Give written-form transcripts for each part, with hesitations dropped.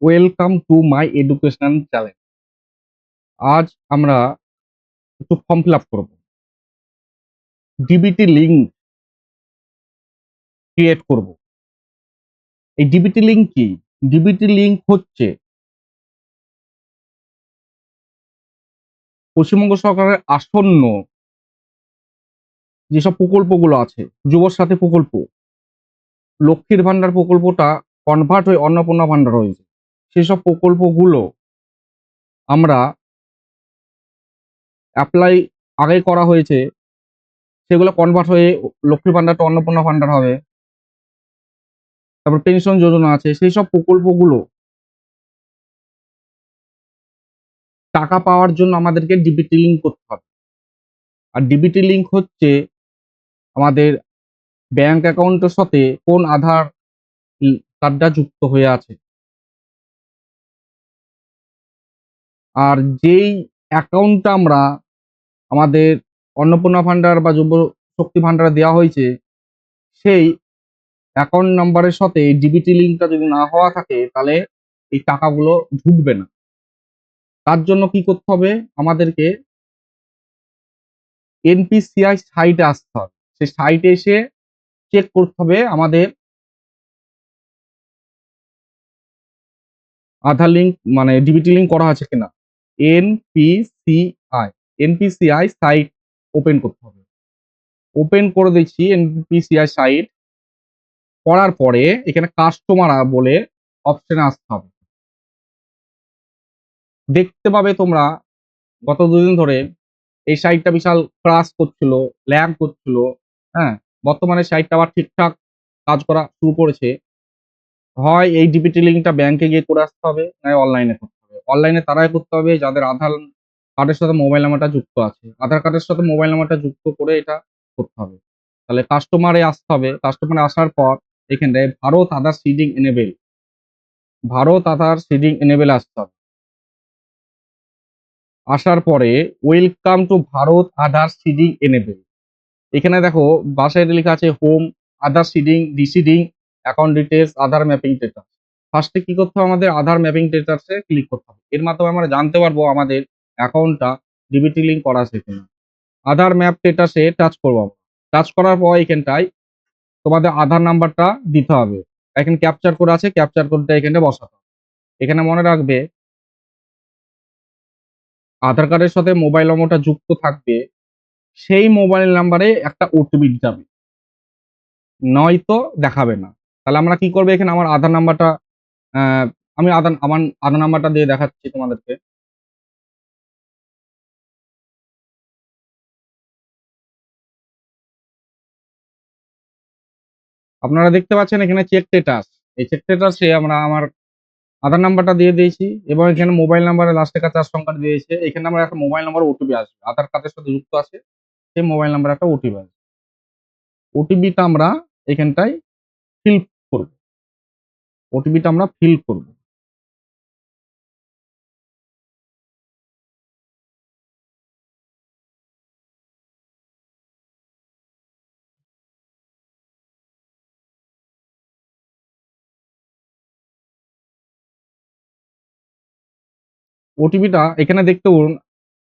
Welcome to my educational channel. আজ আমরা একটু ফর্ম ফিল আপ করবো। ডিবিটি লিঙ্ক ক্রিয়েট করব। এই ডিবিটি লিঙ্ক কি? ডিবিটি লিঙ্ক হচ্ছে পশ্চিমবঙ্গ সরকারের আসন্ন যেসব প্রকল্পগুলো আছে, যুবসাথী প্রকল্প, লক্ষ্মীর ভান্ডার প্রকল্পটা কনভার্ট হয়ে অন্নপূর্ণা ভান্ডার হয়েছে। সেসব প্রকল্পগুলো আমরা অ্যাপ্লাই আগে করা হয়েছে, সেগুলো কনভার্ট হয়ে লক্ষ্মীর ভান্ডারটা অন্নপূর্ণা ভান্ডার হবে। তারপর পেনশন যোজনা আছে, সেই সব প্রকল্পগুলো টাকা পাওয়ার জন্য আমাদেরকে ডিবিটি লিঙ্ক করতে হবে। আর ডিবিটি লিঙ্ক হচ্ছে আমাদের ব্যাংক অ্যাকাউন্টের সাথে কোন আধার কার্ডটা যুক্ত হয়ে আছে। আর যেই অ্যাকাউন্টটা আমরা আমাদের অন্নপূর্ণা ভান্ডার বা যুব শক্তি ভান্ডারে দেওয়া হয়েছে, সেই অ্যাকাউন্ট নাম্বারের সাথে ডিবিটি লিঙ্কটা যদি না হওয়া থাকে, তাহলে এই টাকাগুলো ঢুকবে না। তার জন্য কি করতে হবে? আমাদেরকে এনপিসিআই সাইটে আসতে হবে। সেই সাইটে এসে চেক করতে হবে আমাদের আধার লিঙ্ক মানে ডিবিটি লিঙ্ক করা আছে কিনা। এনপিসিআই এনপিসিআই সাইট ওপেন করতে হবে। ওপেন করে দিচ্ছি এনপিসিআই সাইট। করার পরে এখানে কাস্টমার বলে অপশনে আসতে হবে। দেখতে পাবে তোমরা গত দুদিন ধরে এই সাইটটা বিশাল ক্রাশ করছিল, ল্যাগ করছিল। হ্যাঁ, বর্তমানে সাইটটা আবার ঠিকঠাক কাজ করা শুরু করেছে। হয় এই ডিবিটি লিঙ্কটা ব্যাংকে গিয়ে করে আসতে হবে, নয় অনলাইনে করতে হবে। অনলাইনে তারাই করতে হবে যাদের আধার কার্ডের সাথে মোবাইল নাম্বারটা যুক্ত আছে। আধার কার্ডের সাথে মোবাইল নাম্বারটা যুক্ত করে এটা করতে হবে। তাহলে কাস্টমারে আসতে হবে। কাস্টমারে আসার পর এখানটায় ভারত আধার সিডিং এনেবেল আসতে হবে। আসার পরে welcome to Bharat Aadhaar seeding enable. এখানে দেখো বাঁ সাইডে লেখা আছে home, Aadhaar seeding, deseeding, account details, Aadhaar mapping data. ফার্স্টে কি করতে হবে? আমাদের আধার ম্যাপিং ডেটাসে ক্লিক করতে হবে। এর মাধ্যমে আমরা জানতে পারবো আমাদের অ্যাকাউন্টটা ডিবিটি লিঙ্ক করা আছে কিনা। আধার ম্যাপ ডেটাসে টাচ করবো। টাচ করার পর এখানটায় তোমাদের আধার নাম্বারটা দিতে হবে। এখানে ক্যাপচার কোড আছে, ক্যাপচার কোডটা এখানে বসাতে হবে। এখানে মনে রাখবে আধার কার্ডের সাথে মোবাইল নম্বরটা যুক্ত থাকবে, সেই মোবাইল নাম্বারে একটা ওটিপি যাবে, নয়তো দেখাবে না। তাহলে আমরা কি করবো? এখানে আমার আধার নাম্বারটা আমি আমার আধার নাম্বারটা দিয়ে দেখাচ্ছি তোমাদেরকে। আপনারা দেখতে পাচ্ছেন এখানে চেক স্ট্যাটাস। এই চেক স্ট্যাটাসে আমরা আমার আধার নাম্বারটা দিয়ে দিয়েছি এবং এখানে মোবাইল নাম্বারের লাস্টে 4 সংখ্যা দিয়েছে। এখানে আমার একটা মোবাইল নাম্বার ওটিপি আসবে, আধার কার্ডের সাথে যুক্ত আছে, সেই মোবাইল নাম্বার একটা ওটিপি আসবে। ওটিপিটা আমরা এখানটায় ফিল করব। ওটিপিটা আমরা ফিল করব। ওটিপিটা এখানে দেখতে পারুন,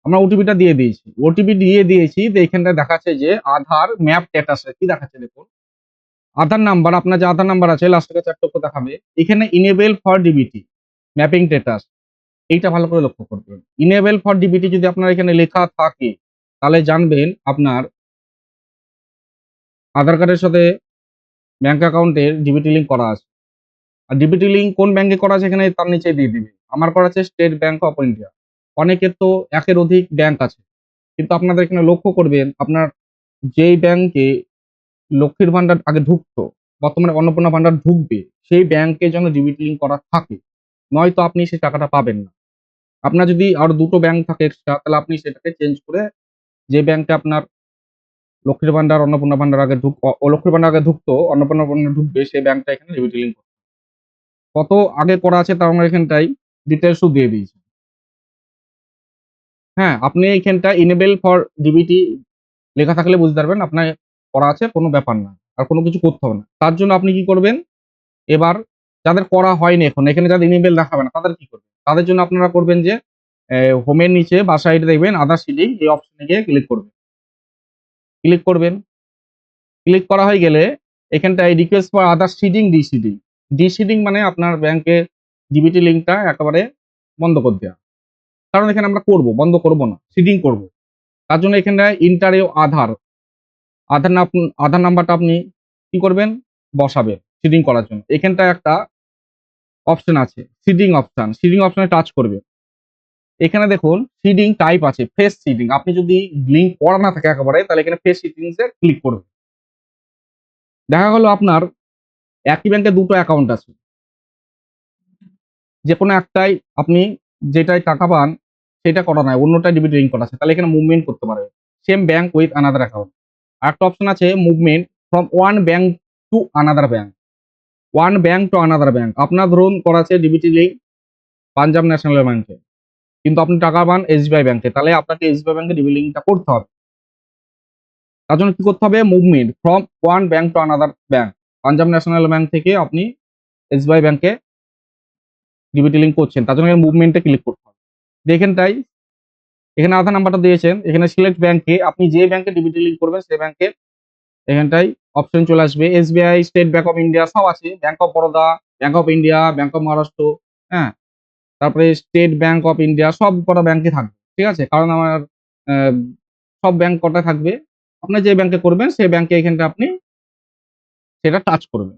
আমরা ওটিপিটা দিয়ে দিয়েছি। ওটিপি দিয়ে দিয়েছি, তো এখানটায় দেখাচ্ছে যে আধার ম্যাপ স্ট্যাটাসে কি দেখাচ্ছে দেখুন। আধার নাম্বার, আপনার যে আধার নাম্বার আছে লাস্ট থেকে 4 অক্ষর দেখাবে। এখানে enable for DBT mapping status, এইটা ভালো করে লক্ষ্য করবেন। ইনেবল ফর ডিবিটি যদি আপনার এখানে লেখা থাকে, তাহলে জানবেন আপনার আধার কার্ডের সাথে ব্যাংক অ্যাকাউন্টের ডিবিটি লিঙ্ক করা আছে। আর ডিবিটি লিঙ্ক কোন ব্যাংকে করা আছে এখানে তার নিচে দিয়ে দিবে। আমার করা আছে স্টেট ব্যাংক অফ ইন্ডিয়া। অনেকের তো একের অধিক ব্যাংক আছে, কিন্তু আপনাদের এখানে লক্ষ্য করবেন আপনার যেই ব্যাংকে লক্ষ্মীর ভান্ডার আগে ঢুকতো, বর্তমানে অন্নপূর্ণা ভান্ডার ঢুকবে, সেই ব্যাংকে যেন ডিবিটি লিঙ্ক করা থাকে, নয়তো আপনি সেই টাকাটা পাবেন না। আপনার যদি আরো দুটো ব্যাংক থাকে এক্সট্রা, তাহলে আপনি সেটাকে চেঞ্জ করে যে ব্যাংকে আপনার লক্ষ্মীর ভান্ডার অন্নপূর্ণা ভান্ডার আগে লক্ষ্মীর ভান্ডার আগে ঢুকতো, অন্নপূর্ণা ভান্ডার ঢুকবে, সেই ব্যাংকটা এখানে ডিবিটি লিঙ্ক কত আগে করা আছে তার আমরা এখানটাই ডিটেলসও দিয়ে দিয়েছি। হ্যাঁ, আপনি এইখানটা ইনেবল ফর ডিবিটি লেখা থাকলে বুঝতে পারবেন আপনার করা আছে, কোনো ব্যাপার না। আর কোনো কিছু করতে হবে না। তার জন্য আপনি কি করবেন? এবার যাদের করা হয়নি এখন, এখানে যাদের ইমেল দেখাবে না তাদের কি করবেন? তাদের জন্য আপনারা করবেন যে হোমের নিচে বা সাইডে দেখবেন আধার সিডিং, এই অপশনে গিয়ে ক্লিক করবেন। ক্লিক করবেন। ক্লিক করা হয়ে গেলে এখানটায় রিকোয়েস্ট ফর আধার সিডিং, ডিসিডিং। ডিসিডিং মানে আপনার ব্যাংকের ডিবিটি লিঙ্কটা একেবারে বন্ধ করে দেওয়া। কারণ এখানে আমরা করব, বন্ধ করব না, সিডিং করব। তার জন্য এখানটায় ইন্টার এ আধার, আধার নাম্বারটা আপনি কি করবেন? বসাবেন সিডিং করার জন্য। এখানটায় একটা অপশন আছে সিডিং অপশন, সিডিং অপশনে টাচ করবেন। এখানে দেখুন সিডিং টাইপ আছে ফেস সিডিং। আপনি যদি লিঙ্ক করা না থাকে একেবারে, তাহলে এখানে ফেস সিডিংসে ক্লিক করবেন। দেখা গেল আপনার একই ব্যাংকে দুটো অ্যাকাউন্ট আছে, যে কোনো একটাই আপনি যেটাই টাকা পান সেটা করা নাই, অন্যটা ডিবিটি লিঙ্ক করা আছে, তাহলে এখানে মুভমেন্ট করতে পারবে same bank with another account. আরেকটা অপশন আছে movement from one bank to another bank. One bank to another bank, আপনার ধরুন করা আছে ডিবিটি লিঙ্ক পাঞ্জাব ন্যাশনাল ব্যাংকে, কিন্তু আপনি টাকা পান এসবিআই ব্যাংকে, তাহলে আপনাকে এসবিআই ব্যাংকে ডিবিটি লিঙ্কটা করতে হবে। তার জন্য কি করতে হবে? Movement from one bank to another bank. Punjab national bank থেকে আপনি এসবিআই ব্যাংকে ডিবিটি লিঙ্ক করছেন, তার জন্য মুভমেন্টে ক্লিক করতে হবে। দেখেন তাই এখানে আধার নাম্বারটা দিয়েছেন, এখানে সিলেক্ট ব্যাংকে আপনি যে ব্যাংকে ডিবিটি লিঙ্ক করবেন সেই ব্যাংকে এখানটাই অপশন চলে আসবে। SBI, state bank of India সব আছে, bank of Baroda, bank of India, bank of Maharashtra, হ্যাঁ, তারপরে স্টেট ব্যাংক অফ ইন্ডিয়া, সব কটা ব্যাংকে থাকবে, ঠিক আছে? কারণ আমার আহ, সব ব্যাংক কটা থাকবে, আপনি যে ব্যাংকে করবেন সেই ব্যাংকে এখানটা আপনি সেটা টাচ করবেন,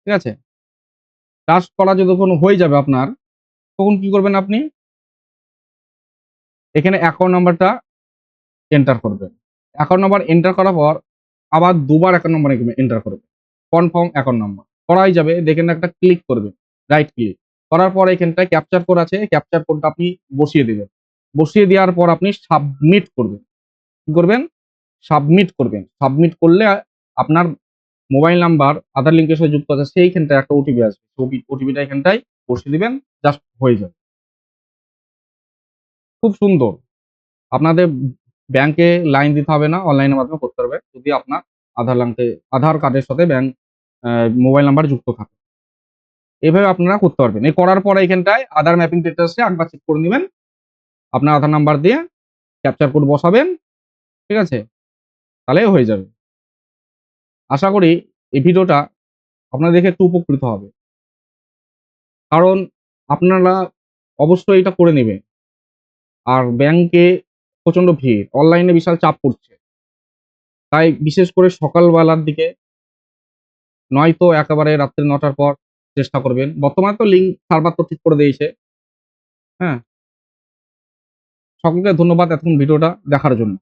ঠিক আছে? টাচ করা যতক্ষণ হয়ে যাবে আপনার, তখন কি করবেন আপনি? এখানে অ্যাকাউন্ট নাম্বারটা এন্টার করবেন। অ্যাকাউন্ট নাম্বার এন্টার করার পর আবার দুবার অ্যাকাউন্ট নাম্বার এন্টার করবেন। কনফার্ম অ্যাকাউন্ট নাম্বার করাই যাবে, দেখেন একটা ক্লিক করবেন, রাইট ক্লিক করার পর এখানটায় ক্যাপচার কোড আছে, ক্যাপচার কোডটা আপনি বসিয়ে দেবেন। বসিয়ে দেওয়ার পর আপনি সাবমিট করবেন। কি করবেন? সাবমিট করবেন। সাবমিট করলে আপনার মোবাইল নাম্বার আধার লিঙ্কের সাথে যুক্ত আছে, সেইখানটায় একটা ওটিপি আসবে, ওটিপিটা এখানটায় বসিয়ে দিবেন, জাস্ট হয়ে যাবে। খুব সুন্দর। আপনাদের ব্যাংকে লাইন দিতে হবে না, অনলাইনের মাধ্যমে করতে পারবে যদি আপনার আধার কার্ডের সাথে ব্যাংক মোবাইল নাম্বার যুক্ত থাকে। এভাবে আপনারা করতে পারবেন। এই করার পরে এখানটায় আধার ম্যাপিং ডিটেলসে একবার চেক করে নেবেন, আপনার আধার নাম্বার দিয়ে ক্যাপচার কোড বসাবেন, ঠিক আছে? তাহলে হয়ে যাবে। আশা করি এই ভিডিওটা আপনারা দেখে একটু উপকৃত হবে, কারণ আপনারা অবশ্যই এটা করে নেবেন। আর ব্যাংকে প্রচন্ড ভিড়, অনলাইনে বিশাল চাপ পড়ছে, তাই বিশেষ করে সকালবেলার দিকে নয়তো একেবারে রাত্রি ৯টার পর চেষ্টা করবেন। বর্তমানে তো লিঙ্ক সার্ভার তো ঠিক করে দিয়েছে, হ্যাঁ? সকলকে ধন্যবাদ এতক্ষণ ভিডিওটা দেখার জন্য।